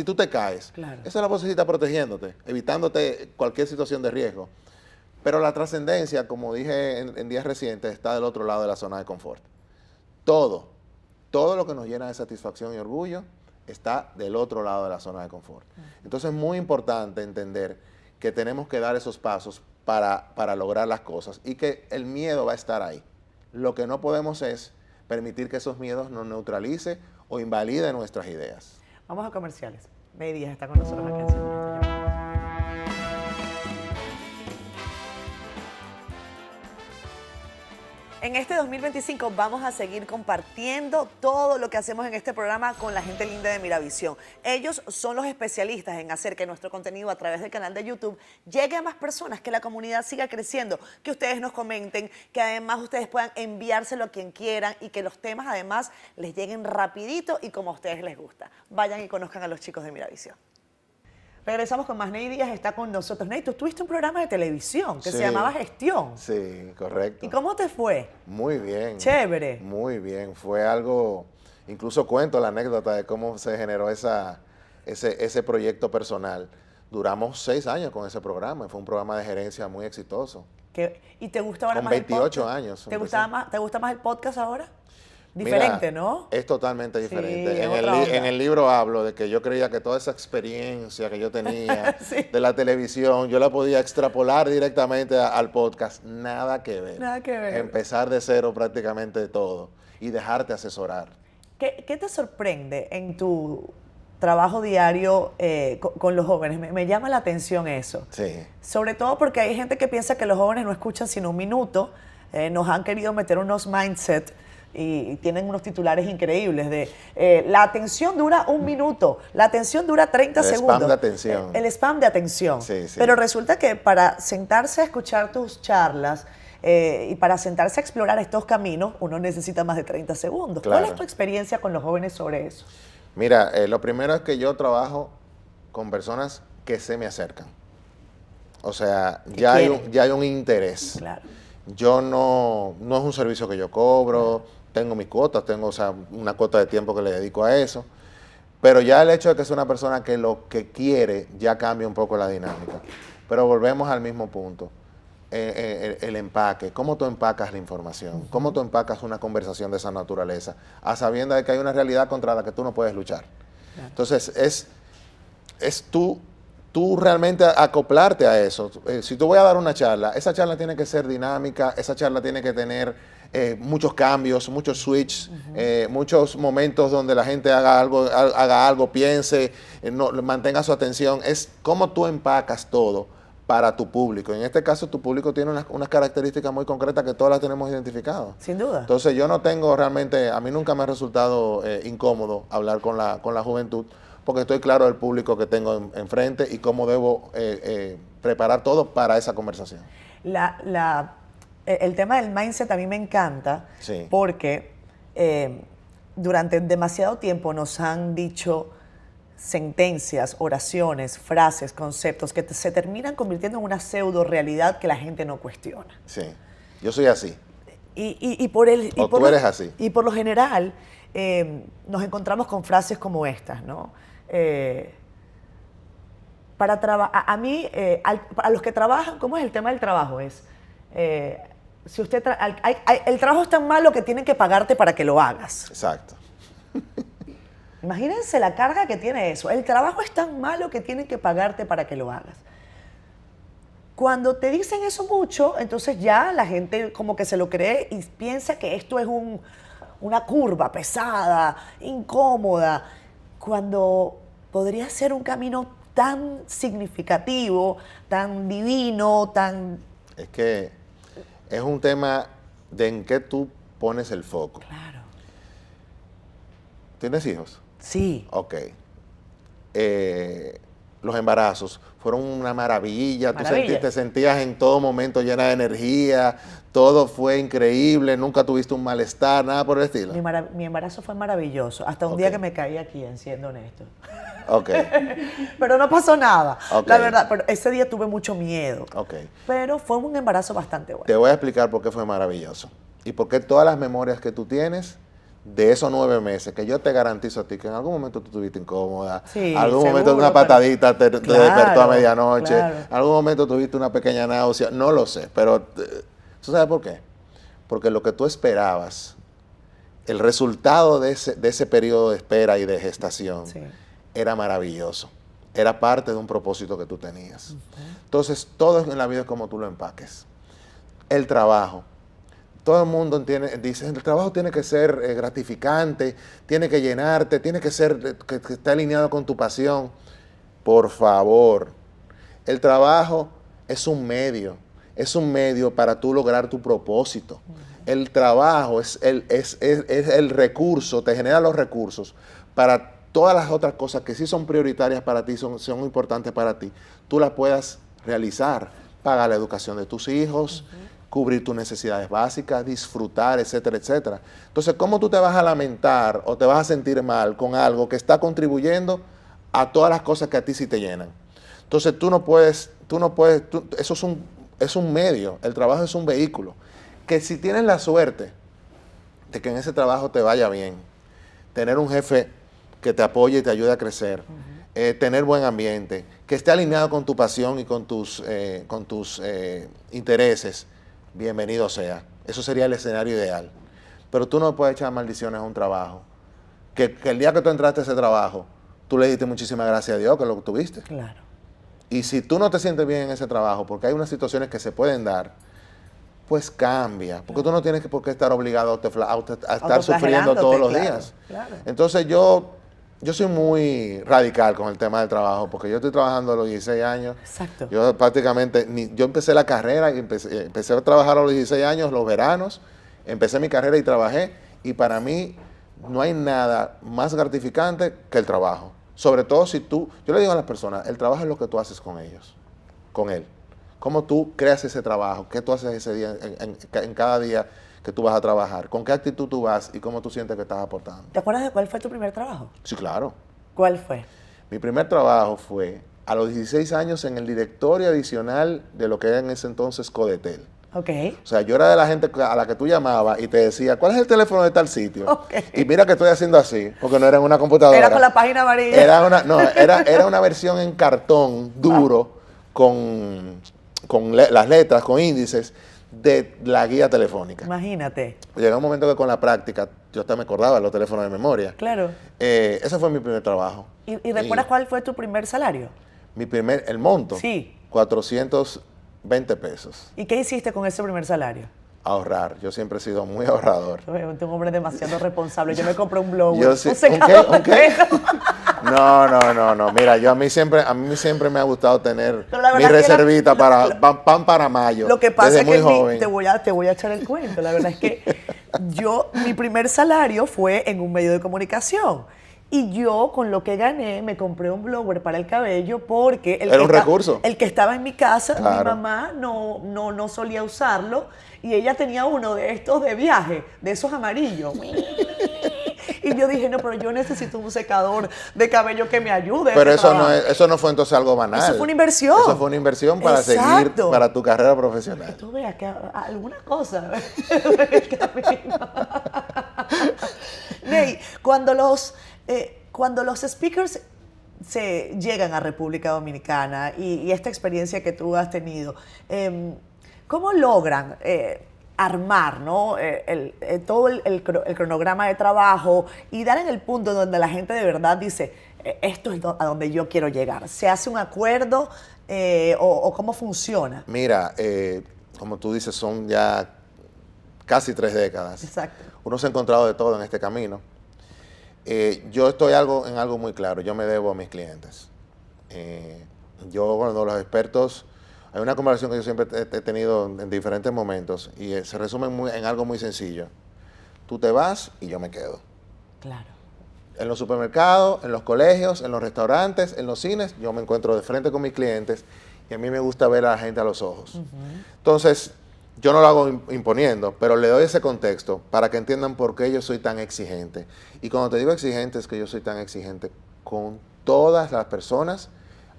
tú te caes, Claro. esa es la vocecita protegiéndote, evitándote cualquier situación de riesgo. Pero la trascendencia, como dije en días recientes, está del otro lado de la zona de confort. Todo lo que nos llena de satisfacción y orgullo está del otro lado de la zona de confort. Entonces es muy importante entender que tenemos que dar esos pasos para lograr las cosas y que el miedo va a estar ahí. Lo que no podemos es permitir que esos miedos nos neutralice o invalide nuestras ideas. Vamos a comerciales. Ney Díaz está con nosotros acá en Sin Miedo. En este 2025 vamos a seguir compartiendo todo lo que hacemos en este programa con la gente linda de Miravisión. Ellos son los especialistas en hacer que nuestro contenido a través del canal de YouTube llegue a más personas, que la comunidad siga creciendo, que ustedes nos comenten, que además ustedes puedan enviárselo a quien quieran y que los temas además les lleguen rapidito y como a ustedes les gusta. Vayan y conozcan a los chicos de Miravisión. Regresamos con más. Ney Díaz está con nosotros. Ney, tú tuviste un programa de televisión que se Sí. llamaba Gestión. Sí, correcto. ¿Y cómo te fue? Muy bien. Chévere. Muy bien. Fue algo, incluso cuento la anécdota de cómo se generó ese proyecto personal. Duramos 6 años con ese programa. Fue un programa de gerencia muy exitoso. ¿Y te gusta ahora Con más 28 el podcast? años ¿Te empecé. ¿Te gusta más el podcast ahora? Diferente, Mira, ¿no? Es totalmente diferente. es En otra onda. en el libro hablo de que yo creía que toda esa experiencia que yo tenía Sí. de la televisión, yo la podía extrapolar directamente al podcast. Nada que ver. Nada que ver. Empezar de cero prácticamente todo y dejarte asesorar. ¿Qué te sorprende en tu trabajo diario con los jóvenes? Me llama la atención eso. Sí. Sobre todo porque hay gente que piensa que los jóvenes no escuchan sino un minuto. Nos han querido meter unos mindset y tienen unos titulares increíbles de la atención dura 1 minuto, la atención dura 30 El segundos. spam de atención. El spam de atención. Sí, sí. Pero resulta que para sentarse a escuchar tus charlas y para sentarse a explorar estos caminos, uno necesita más de 30 segundos. ¿Cuál Claro. es tu experiencia con los jóvenes sobre eso? Mira, lo primero es que yo trabajo con personas que se me acercan. O sea, ya hay un interés. Claro. Yo no es un servicio que yo cobro, tengo mis cuotas, tengo una cuota de tiempo que le dedico a eso, pero ya el hecho de que es una persona que lo que quiere ya cambia un poco la dinámica. Pero volvemos al mismo punto, el empaque, cómo tú empacas la información, cómo tú empacas una conversación de esa naturaleza, a sabiendas de que hay una realidad contra la que tú no puedes luchar. Entonces, es tú realmente acoplarte a eso. Si tú voy a dar una charla, esa charla tiene que ser dinámica, esa charla tiene que tener muchos cambios, muchos switches, muchos momentos donde la gente haga algo, piense, mantenga su atención. Es cómo tú empacas todo para tu público. En este caso, tu público tiene unas características muy concretas que todas las tenemos identificadas. Sin duda. Entonces, yo no tengo realmente, a mí nunca me ha resultado incómodo hablar con la juventud, porque estoy claro del público que tengo enfrente y cómo debo preparar todo para esa conversación. El tema del mindset a mí me encanta Sí. porque durante demasiado tiempo nos han dicho sentencias, oraciones, frases, conceptos que se terminan convirtiendo en una pseudo realidad que la gente no cuestiona. Sí, yo soy así. Y por el, y O por tú lo- eres así. Y por lo general nos encontramos con frases como estas, ¿no? A los que trabajan, ¿cómo es el tema del trabajo? Si usted el trabajo es tan malo que tienen que pagarte para que lo hagas. Exacto. Imagínense la carga que tiene eso. El trabajo es tan malo que tienen que pagarte para que lo hagas. Cuando te dicen eso mucho, entonces ya la gente como que se lo cree y piensa que esto es una curva pesada, incómoda, cuando podría ser un camino tan significativo, tan divino, tan... Es que es un tema de en qué tú pones el foco. Claro. ¿Tienes hijos? Sí. Ok. los embarazos fueron una maravilla. Maravilla. Te sentías en todo momento llena de energía, todo fue increíble, nunca tuviste un malestar, nada por el estilo. Mi embarazo fue maravilloso, hasta un Ok. día que me caí aquí, siendo honesto. Ok, Pero no pasó nada, Ok. la verdad, pero ese día tuve mucho miedo. ok. Pero fue un embarazo bastante bueno. Te voy a explicar por qué fue maravilloso. Y por qué todas las memorias que tú tienes de esos 9 meses, que yo te garantizo a ti que en algún momento tú estuviste incómoda, Sí, en algún momento seguro, una patadita te Claro, despertó a medianoche, claro. en algún momento tuviste una pequeña náusea, no lo sé, pero ¿tú sabes por qué? Porque lo que tú esperabas, el resultado de ese periodo de espera y de gestación, Sí. era maravilloso. Era parte de un propósito que tú tenías. Entonces, todo en la vida es como tú lo empaques. El trabajo. Todo el mundo dice, el trabajo tiene que ser gratificante, tiene que llenarte, tiene que ser que esté alineado con tu pasión. Por favor, el trabajo es un medio para tú lograr tu propósito. El trabajo es el recurso, te genera los recursos para todas las otras cosas que sí son prioritarias para ti, son importantes para ti, tú las puedas realizar. Pagar la educación de tus hijos, cubrir tus necesidades básicas, disfrutar, etcétera, etcétera. Entonces, ¿cómo tú te vas a lamentar o te vas a sentir mal con algo que está contribuyendo a todas las cosas que a ti sí te llenan? Entonces, eso es un medio, el trabajo es un vehículo, que si tienes la suerte de que en ese trabajo te vaya bien, tener un jefe que te apoye y te ayude a crecer, tener buen ambiente, que esté alineado con tu pasión y con tus intereses, bienvenido sea. Eso sería el escenario ideal. Pero tú no puedes echar maldiciones a un trabajo. Que el día que tú entraste a ese trabajo, tú le diste muchísimas gracias a Dios que lo tuviste. Claro. Y si tú no te sientes bien en ese trabajo, porque hay unas situaciones que se pueden dar, pues cambia. Porque tú no tienes por qué estar obligado a estar sufriendo todos los claro, días. claro. Entonces yo soy muy radical con el tema del trabajo, porque yo estoy trabajando a los 16 años. Exacto. Yo prácticamente, yo empecé la carrera y empecé a trabajar a los 16 años, los veranos, empecé mi carrera y trabajé, y para mí no hay nada más gratificante que el trabajo. Sobre todo si yo le digo a las personas, el trabajo es lo que tú haces con ellos, con él. Cómo tú creas ese trabajo, qué tú haces ese día, en cada día que tú vas a trabajar, con qué actitud tú vas y cómo tú sientes que estás aportando. ¿Te acuerdas de cuál fue tu primer trabajo? Sí, claro. ¿Cuál fue? Mi primer trabajo fue a los 16 años en el directorio adicional de lo que era en ese entonces Codetel. Ok. O sea, yo era de la gente a la que tú llamabas y te decía, ¿cuál es el teléfono de tal sitio? Ok. Y mira que estoy haciendo así, porque no era en una computadora. Era con la página amarilla. Era una versión en cartón duro con las letras, con índices de la guía telefónica. Imagínate. Llegó un momento que con la práctica yo hasta me acordaba de los teléfonos de memoria. Claro. Ese fue mi primer trabajo. ¿Y recuerdas cuál fue tu primer salario? El monto. Sí. 420 pesos. ¿Y qué hiciste con ese primer salario? Ahorrar. Yo siempre he sido muy ahorrador. Obviamente un hombre demasiado responsable. Yo me compré un blower, Yo sí- un secador de pelo. No. Mira, a mí siempre me ha gustado tener Pero la mi verdad que reservita para pan para mayo. Lo que pasa desde es que muy joven. te voy a echar el cuento. La verdad es que mi primer salario fue en un medio de comunicación. Y yo, con lo que gané, me compré un blower para el cabello porque Era un recurso. el que estaba en mi casa, Claro. mi mamá no solía usarlo y ella tenía uno de estos de viaje, de esos amarillos. Y yo dije, no, pero yo necesito un secador de cabello que me ayude. Pero a ese trabajo. eso no fue entonces algo banal. Eso fue una inversión. Eso fue una inversión para seguir, Exacto. para tu carrera profesional. Tú veas que alguna cosa en el camino. Ney, cuando los speakers se llegan a República Dominicana y esta experiencia que tú has tenido, ¿cómo logran armar, ¿no? todo el cronograma de trabajo y dar en el punto donde la gente de verdad dice, esto es a donde yo quiero llegar? ¿Se hace un acuerdo o cómo funciona? Mira, como tú dices, son ya casi 3 décadas. Exacto. Uno se ha encontrado de todo en este camino. Yo estoy en algo muy claro. Yo me debo a mis clientes. Yo, cuando los expertos... Hay una conversación que yo siempre he tenido en diferentes momentos y se resume en algo muy sencillo. Tú te vas y yo me quedo. Claro. En los supermercados, en los colegios, en los restaurantes, en los cines, yo me encuentro de frente con mis clientes y a mí me gusta ver a la gente a los ojos. Entonces, yo no lo hago imponiendo, pero le doy ese contexto para que entiendan por qué yo soy tan exigente. Y cuando te digo exigente, es que yo soy tan exigente con todas las personas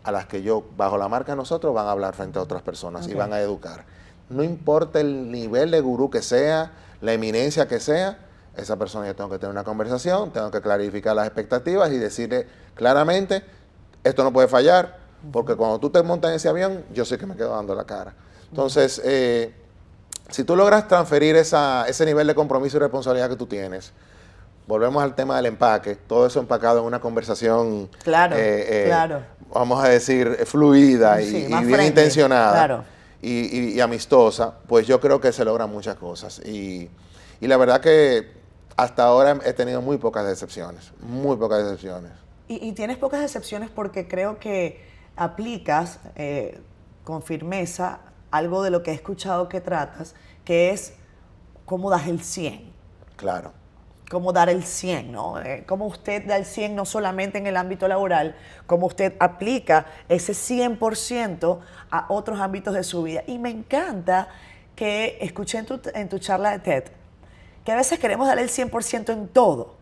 a las que yo, bajo la marca de nosotros, van a hablar frente a otras personas y van a educar. No importa el nivel de gurú que sea, la eminencia que sea, esa persona yo tengo que tener una conversación, tengo que clarificar las expectativas y decirle claramente, esto no puede fallar, porque cuando tú te montas en ese avión, yo sé que me quedo dando la cara. Entonces, si tú logras transferir ese nivel de compromiso y responsabilidad que tú tienes, volvemos al tema del empaque, todo eso empacado en una conversación, Claro, claro. vamos a decir, fluida Sí, y más bien friendly, intencionada claro. y amistosa, pues yo creo que se logran muchas cosas. Y la verdad que hasta ahora he tenido muy pocas decepciones, muy pocas decepciones. Y tienes pocas excepciones porque creo que aplicas con firmeza algo de lo que he escuchado que tratas, que es cómo das el 100. Claro. Cómo dar el 100, ¿no? Cómo usted da el 100 no solamente en el ámbito laboral, cómo usted aplica ese 100% a otros ámbitos de su vida. Y me encanta que escuché en tu charla de TED que a veces queremos dar el 100% en todo.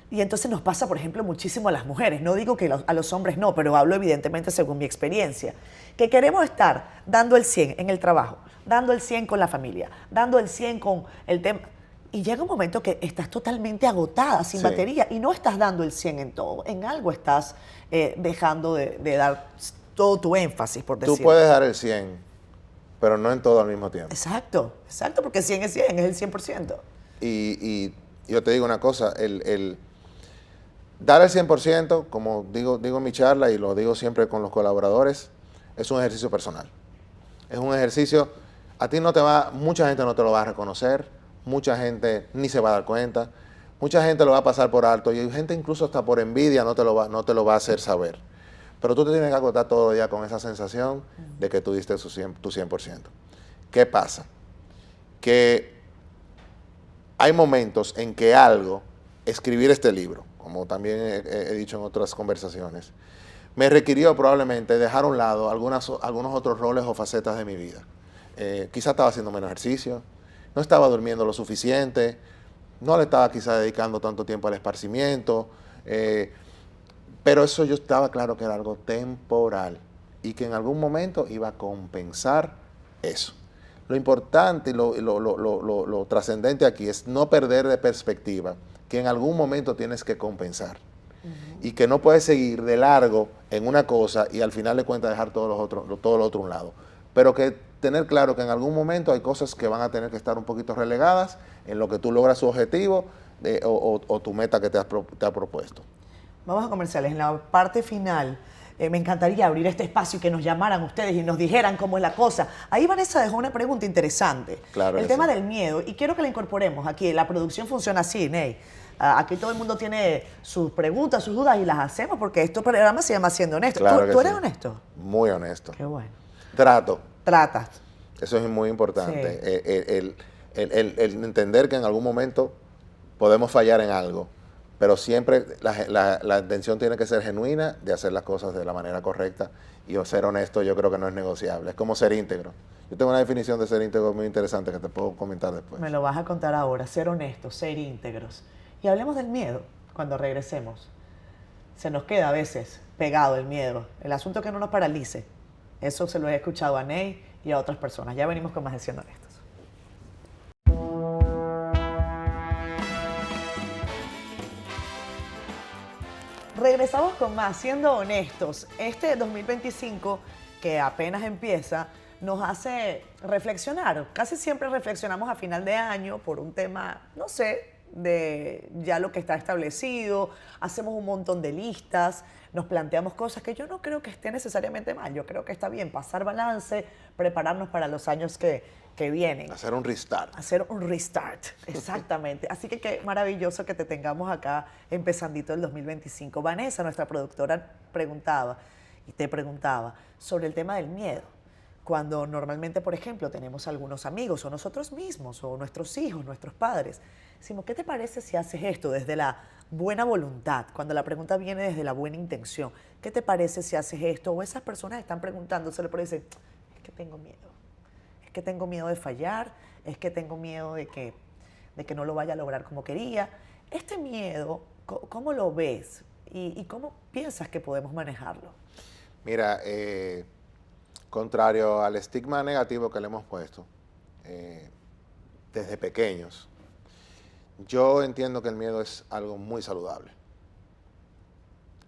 Y entonces nos pasa, por ejemplo, muchísimo a las mujeres. No digo que a los hombres no, pero hablo evidentemente según mi experiencia. Que queremos estar dando el 100 en el trabajo, dando el 100 con la familia, dando el 100 con el tema. Y llega un momento que estás totalmente agotada, sin Sí. batería, y no estás dando el 100 en todo. En algo estás dejando de dar todo tu énfasis, por decirlo. Tú puedes dar el 100, pero no en todo al mismo tiempo. Exacto, exacto, porque 100 es 100, es el 100%. Y yo te digo una cosa, el dar el 100%, como digo en mi charla y lo digo siempre con los colaboradores, es un ejercicio personal. Es un ejercicio, a ti no te va, mucha gente no te lo va a reconocer, mucha gente ni se va a dar cuenta, mucha gente lo va a pasar por alto y hay gente incluso hasta por envidia no te lo va a hacer saber. Pero tú te tienes que acostar todo el día con esa sensación de que tú diste tu 100%. ¿Qué pasa? Que hay momentos en que escribir este libro, como también he dicho en otras conversaciones, me requirió probablemente dejar a un lado algunos otros roles o facetas de mi vida. Quizá estaba haciendo menos ejercicio, no estaba durmiendo lo suficiente, no le estaba quizá dedicando tanto tiempo al esparcimiento, pero eso yo estaba claro que era algo temporal y que en algún momento iba a compensar eso. Lo importante y lo trascendente aquí es no perder de perspectiva que en algún momento tienes que compensar y que no puedes seguir de largo en una cosa y al final de cuentas dejar todo lo otro a un lado. Pero que tener claro que en algún momento hay cosas que van a tener que estar un poquito relegadas en lo que tú logras su objetivo o tu meta que te has propuesto. Vamos a comerciales. En la parte final, me encantaría abrir este espacio y que nos llamaran ustedes y nos dijeran cómo es la cosa. Ahí Vanessa dejó una pregunta interesante. Claro el que tema sí. del miedo. Y quiero que la incorporemos aquí. La producción funciona así, Ney. Aquí todo el mundo tiene sus preguntas, sus dudas y las hacemos porque este programa se llama Siendo Honesto. Claro que ¿Tú eres sí. honesto? Muy honesto. Qué bueno. Trato. Tratas. Eso es muy importante. Sí. El entender que en algún momento podemos fallar en algo, pero siempre la intención tiene que ser genuina de hacer las cosas de la manera correcta y ser honesto yo creo que no es negociable. Es como ser íntegro. Yo tengo una definición de ser íntegro muy interesante que te puedo comentar después. Me lo vas a contar ahora. Ser honestos, ser íntegros. Y hablemos del miedo cuando regresemos. Se nos queda a veces pegado el miedo. El asunto que no nos paralice. Eso se lo he escuchado a Ney y a otras personas. Ya venimos con más de Siendo Honestos. Regresamos con más, Siendo Honestos. Este 2025, que apenas empieza, nos hace reflexionar. Casi siempre reflexionamos a final de año por un tema, no sé, de ya lo que está establecido. Hacemos un montón de listas, nos planteamos cosas que yo no creo que esté necesariamente mal. Yo creo que está bien pasar balance, prepararnos para los años que vienen. Hacer un restart. Hacer un restart, exactamente. Así que qué maravilloso que te tengamos acá empezandito el 2025. Vanessa, nuestra productora, preguntaba y te preguntaba sobre el tema del miedo. cuando normalmente, por ejemplo, tenemos algunos amigos o nosotros mismos o nuestros hijos, nuestros padres. Decimos, ¿qué te parece si haces esto desde la buena voluntad? Cuando la pregunta viene desde la buena intención. ¿Qué te parece si haces esto? O esas personas están preguntándoselo, pero dicen, es que tengo miedo. Es que tengo miedo de fallar, es que tengo miedo de que no lo vaya a lograr como quería. Este miedo, ¿cómo lo ves? ¿Y cómo piensas que podemos manejarlo? Mira, contrario al estigma negativo que le hemos puesto desde pequeños, yo entiendo que el miedo es algo muy saludable.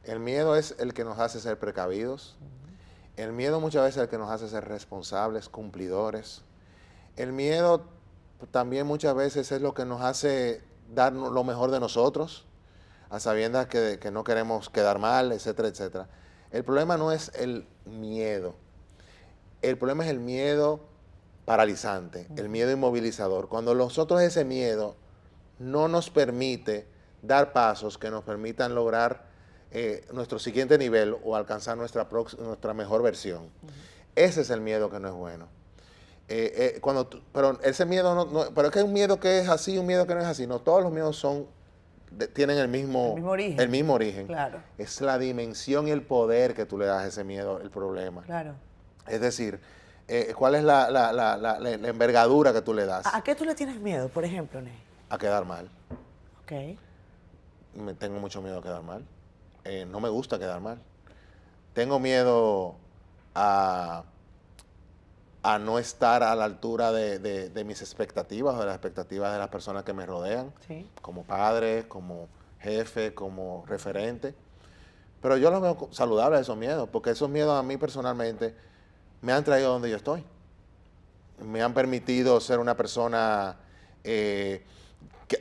El miedo es el que nos hace ser precavidos. El miedo muchas veces es el que nos hace ser responsables, cumplidores. El miedo también muchas veces es lo que nos hace dar lo mejor de nosotros, a sabiendas que no queremos quedar mal, etcétera, etcétera. El problema no es el miedo. El problema es el miedo paralizante, el miedo inmovilizador. Cuando nosotros ese miedo no nos permite dar pasos que nos permitan lograr nuestro siguiente nivel o alcanzar nuestra mejor versión. Ese es el miedo que no es bueno. Pero ese miedo pero es que hay un miedo que es así, un miedo que no es así. No, todos los miedos tienen el mismo origen. El mismo origen. Claro. Es la dimensión y el poder que tú le das a ese miedo, el problema. Claro. Es decir, ¿cuál es la envergadura que tú le das? ¿A qué tú le tienes miedo, por ejemplo, Ney? A quedar mal. Ok. Tengo mucho miedo a quedar mal. No me gusta quedar mal. Tengo miedo a no estar a la altura de mis expectativas o de las expectativas de las personas que me rodean, Sí. como padre, como jefe, como referente. Pero yo los veo saludables esos miedos, porque esos miedos a mí personalmente me han traído donde yo estoy. Me han permitido ser una persona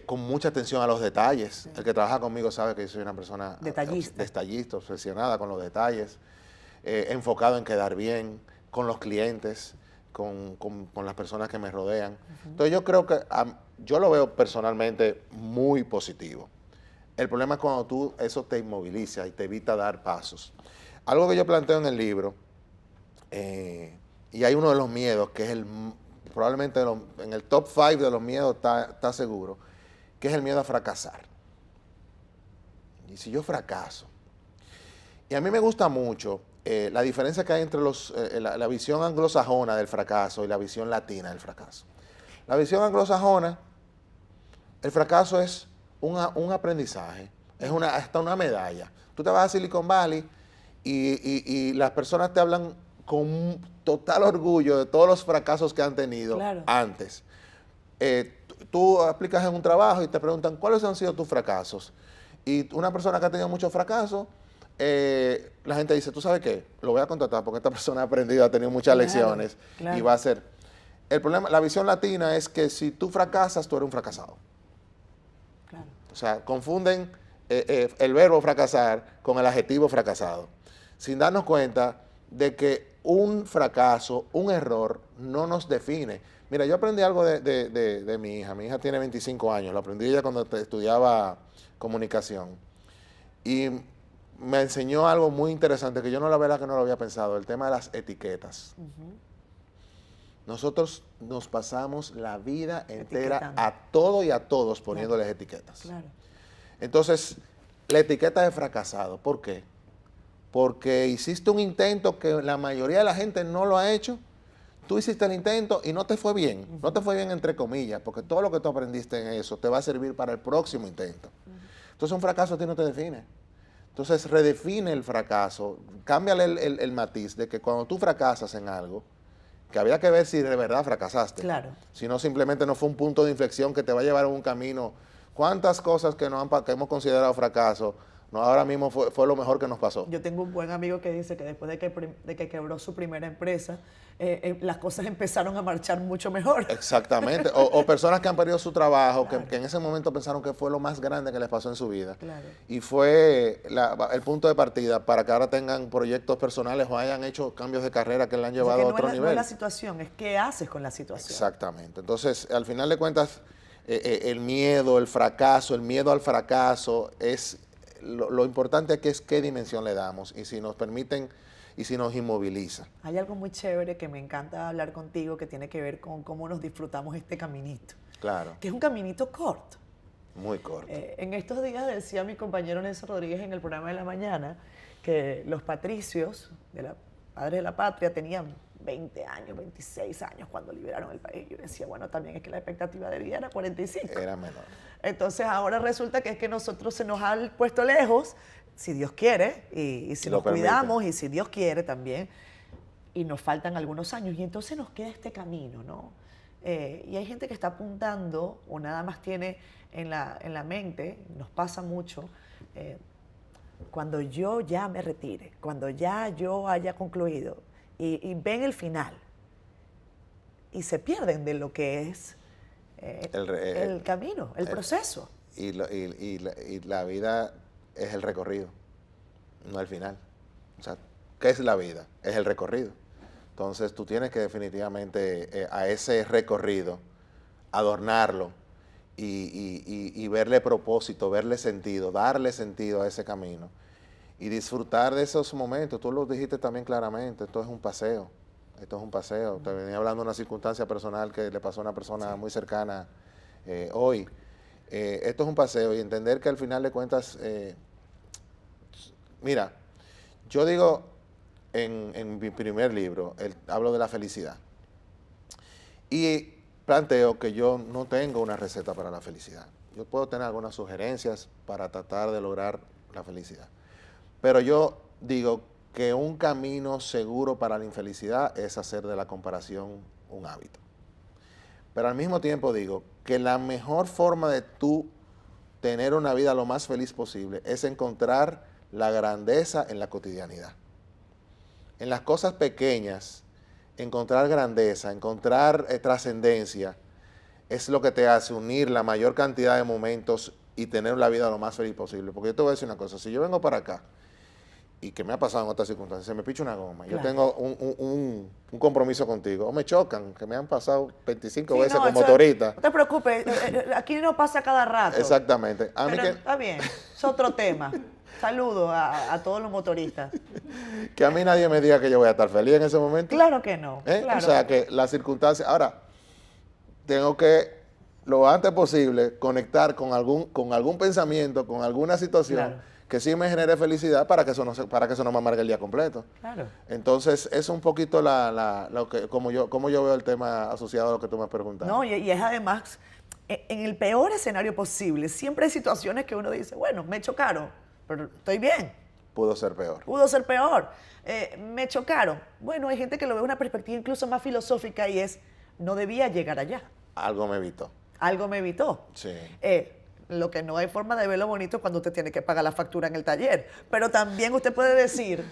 con mucha atención a los detalles. Sí. El que trabaja conmigo sabe que yo soy una persona detallista, obsesionada con los detalles, enfocado en quedar bien con los clientes, con las personas que me rodean. Entonces yo creo que yo lo veo personalmente muy positivo. El problema es cuando eso te inmoviliza y te evita dar pasos. Algo que yo planteo en el libro, y hay uno de los miedos, que es probablemente en el top 5 de los miedos está seguro, que es el miedo a fracasar. Y si yo fracaso. Y a mí me gusta mucho la diferencia que hay entre la visión anglosajona del fracaso y la visión latina del fracaso. La visión anglosajona, el fracaso es un aprendizaje, es hasta una medalla. Tú te vas a Silicon Valley y las personas te hablan con un total orgullo de todos los fracasos que han tenido antes. Tú aplicas en un trabajo y te preguntan cuáles han sido tus fracasos. Y una persona que ha tenido muchos fracasos, la gente dice, ¿tú sabes qué? Lo voy a contratar porque esta persona ha aprendido, ha tenido muchas lecciones y va a ser. El problema, la visión latina es que si tú fracasas, tú eres un fracasado. Claro. O sea, confunden el verbo fracasar con el adjetivo fracasado, sin darnos cuenta de que un fracaso, un error, no nos define. Mira, yo aprendí algo de mi hija. Mi hija tiene 25 años, lo aprendí ella cuando estudiaba comunicación. Y me enseñó algo muy interesante que yo la verdad que no lo había pensado, el tema de las etiquetas. Nosotros nos pasamos la vida entera a todo y a todos poniéndoles etiquetas. Claro. Entonces, la etiqueta de fracasado, ¿por qué? Porque hiciste un intento que la mayoría de la gente no lo ha hecho. Tú hiciste el intento y no te fue bien. No te fue bien entre comillas, porque todo lo que tú aprendiste en eso te va a servir para el próximo intento. Entonces, un fracaso a ti no te define. Entonces, redefine el fracaso. Cámbiale el matiz de que cuando tú fracasas en algo, que había que ver si de verdad fracasaste. Claro. Si no, simplemente no fue un punto de inflexión que te va a llevar a un camino. ¿Cuántas cosas que hemos considerado fracaso, ahora mismo fue lo mejor que nos pasó? Yo tengo un buen amigo que dice que después de que quebró su primera empresa, las cosas empezaron a marchar mucho mejor. Exactamente. O personas que han perdido su trabajo, claro, que en ese momento pensaron que fue lo más grande que les pasó en su vida. Claro. Y fue el punto de partida para que ahora tengan proyectos personales o hayan hecho cambios de carrera que le han llevado a otro nivel. No es la situación, es qué haces con la situación. Exactamente. Entonces, al final de cuentas, el miedo, el fracaso, el miedo al fracaso es... Lo importante aquí es qué dimensión le damos y si nos permiten y si nos inmoviliza. Hay algo muy chévere que me encanta hablar contigo que tiene que ver con cómo nos disfrutamos este caminito, Claro, que es un caminito corto. muy corto. En estos días decía mi compañero Nelson Rodríguez en el programa de la mañana que los patricios, padres de la patria, tenían 20 años, 26 años cuando liberaron el país. Yo decía, bueno, también es que la expectativa de vida era 45. Era menor. Entonces ahora resulta que es que nosotros se nos ha puesto lejos, si Dios quiere, y si Lo nos permite. cuidamos, y si Dios quiere también, y nos faltan algunos años, y entonces nos queda este camino, ¿no? Y hay gente que está apuntando, o nada más tiene en la mente, nos pasa mucho, cuando yo ya me retire, cuando ya yo haya concluido, y ven el final, y se pierden de lo que es el camino, el proceso. Y la vida es el recorrido, no el final. O sea, ¿qué es la vida? Es el recorrido. Entonces tú tienes que definitivamente a ese recorrido adornarlo y verle propósito, verle sentido, darle sentido a ese camino y disfrutar de esos momentos. Tú lo dijiste también claramente, esto es un paseo. Esto es un paseo. Te venía hablando de una circunstancia personal que le pasó a una persona muy cercana hoy. Esto es un paseo y entender que al final de cuentas, mira, yo digo en mi primer libro, hablo de la felicidad y planteo que yo no tengo una receta para la felicidad. Yo puedo tener algunas sugerencias para tratar de lograr la felicidad, pero yo digo que un camino seguro para la infelicidad es hacer de la comparación un hábito. Pero al mismo tiempo digo que la mejor forma de tú tener una vida lo más feliz posible es encontrar la grandeza en la cotidianidad. En las cosas pequeñas, encontrar grandeza, encontrar trascendencia, es lo que te hace unir la mayor cantidad de momentos y tener la vida lo más feliz posible. Porque yo te voy a decir una cosa, si yo vengo para acá, y que me ha pasado en otras circunstancias, se me picha una goma, yo tengo un compromiso contigo, o me chocan, que me han pasado 25 veces con motorista. No te preocupes, aquí no pasa cada rato. Exactamente. Pero está bien, es otro tema. Saludos a todos los motoristas. Que a mí nadie me diga que yo voy a estar feliz en ese momento. Claro que no. Claro. O sea, que las circunstancias... Ahora, tengo que, lo antes posible, conectar con algún pensamiento, con alguna situación, Claro, que sí me genere felicidad para que eso no me amargue el día completo. claro. Entonces, es un poquito como yo veo el tema asociado a lo que tú me has preguntado. No, y es además, en el peor escenario posible, siempre hay situaciones que uno dice, bueno, me chocaron, pero estoy bien. Pudo ser peor. Pudo ser peor. Me chocaron. Bueno, hay gente que lo ve de una perspectiva incluso más filosófica y es, no debía llegar allá. Algo me evitó. Algo me evitó. Sí. Lo que no hay forma de verlo bonito es cuando usted tiene que pagar la factura en el taller. Pero también usted puede decir,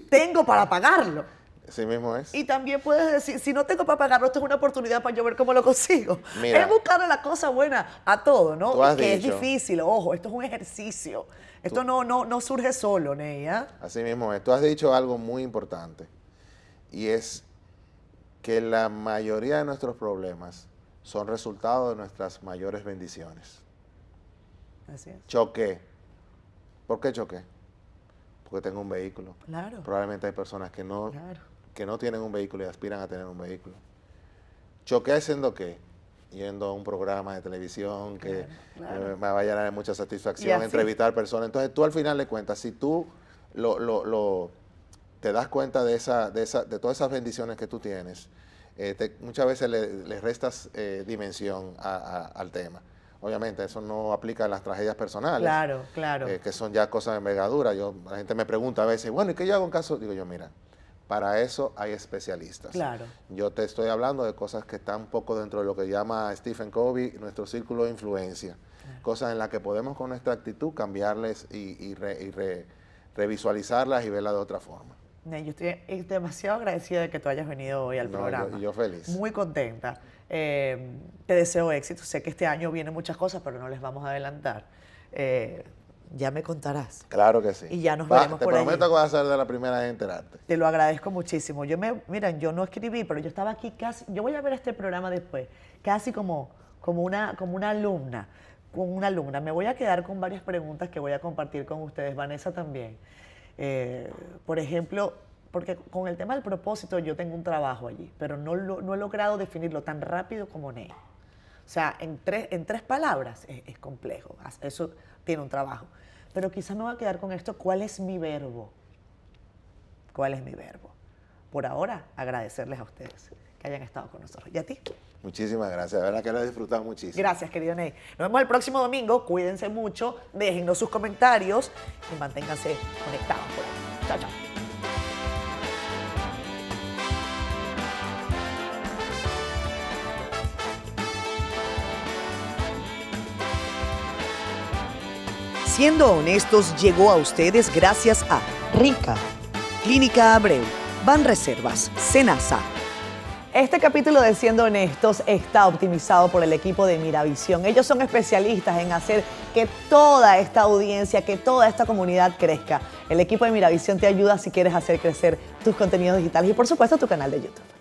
tengo para pagarlo. Así mismo es. Y también puedes decir, si no tengo para pagarlo, esto es una oportunidad para yo ver cómo lo consigo. Mira, es buscarle la cosa buena a todo, ¿no? Tú has que dicho, es difícil, ojo, esto es un ejercicio. Esto no surge solo, Ney, ¿ah? Así mismo es. Tú has dicho algo muy importante y es que la mayoría de nuestros problemas son resultado de nuestras mayores bendiciones. Así es. Choqué. ¿Por qué choqué? Porque tengo un vehículo. Claro. Probablemente hay personas que no tienen un vehículo y aspiran a tener un vehículo. Choqué haciendo qué? Yendo a un programa de televisión que me va a llenar de mucha satisfacción, entrevistar personas. Entonces tú al final de cuentas, si tú te das cuenta de todas esas bendiciones que tú tienes, muchas veces le restas dimensión al tema. Obviamente eso no aplica a las tragedias personales. Claro, claro. Que son ya cosas de envergadura. La gente me pregunta a veces, bueno, ¿y qué yo hago en caso? Digo yo, mira, para eso hay especialistas. Claro. Yo te estoy hablando de cosas que están un poco dentro de lo que llama Stephen Covey nuestro círculo de influencia. Claro. Cosas en las que podemos con nuestra actitud cambiarles y revisualizarlas y verlas de otra forma. Yo estoy demasiado agradecida de que tú hayas venido hoy al programa. Yo feliz. Muy contenta. Te deseo éxito. Sé que este año vienen muchas cosas, pero no les vamos a adelantar. Ya me contarás. Claro que sí. Y ya nos veremos por ahí. Te prometo que vas a ser de la primera en enterarte. Te lo agradezco muchísimo. Miren, yo no escribí, pero yo estaba aquí casi, yo voy a ver este programa después, casi como una alumna, Me voy a quedar con varias preguntas que voy a compartir con ustedes, Vanessa también. Por ejemplo, porque con el tema del propósito yo tengo un trabajo allí, pero no he logrado definirlo tan rápido como Ney. O sea, en tres palabras es complejo, eso tiene un trabajo. Pero quizás me voy a quedar con esto, ¿cuál es mi verbo? ¿Cuál es mi verbo? Por ahora, agradecerles a ustedes que hayan estado con nosotros. ¿Y a ti? Muchísimas gracias, de verdad que lo he disfrutado muchísimo. Gracias, querido Ney. Nos vemos el próximo domingo. Cuídense mucho, déjennos sus comentarios y manténganse conectados por ahí. Chao, chao. Siendo Honestos llegó a ustedes gracias a Rica, Clínica Abreu, Banreservas, Senasa. Este capítulo de Siendo Honestos está optimizado por el equipo de Miravisión. Ellos son especialistas en hacer que toda esta audiencia, que toda esta comunidad crezca. El equipo de Miravisión te ayuda si quieres hacer crecer tus contenidos digitales y por supuesto tu canal de YouTube.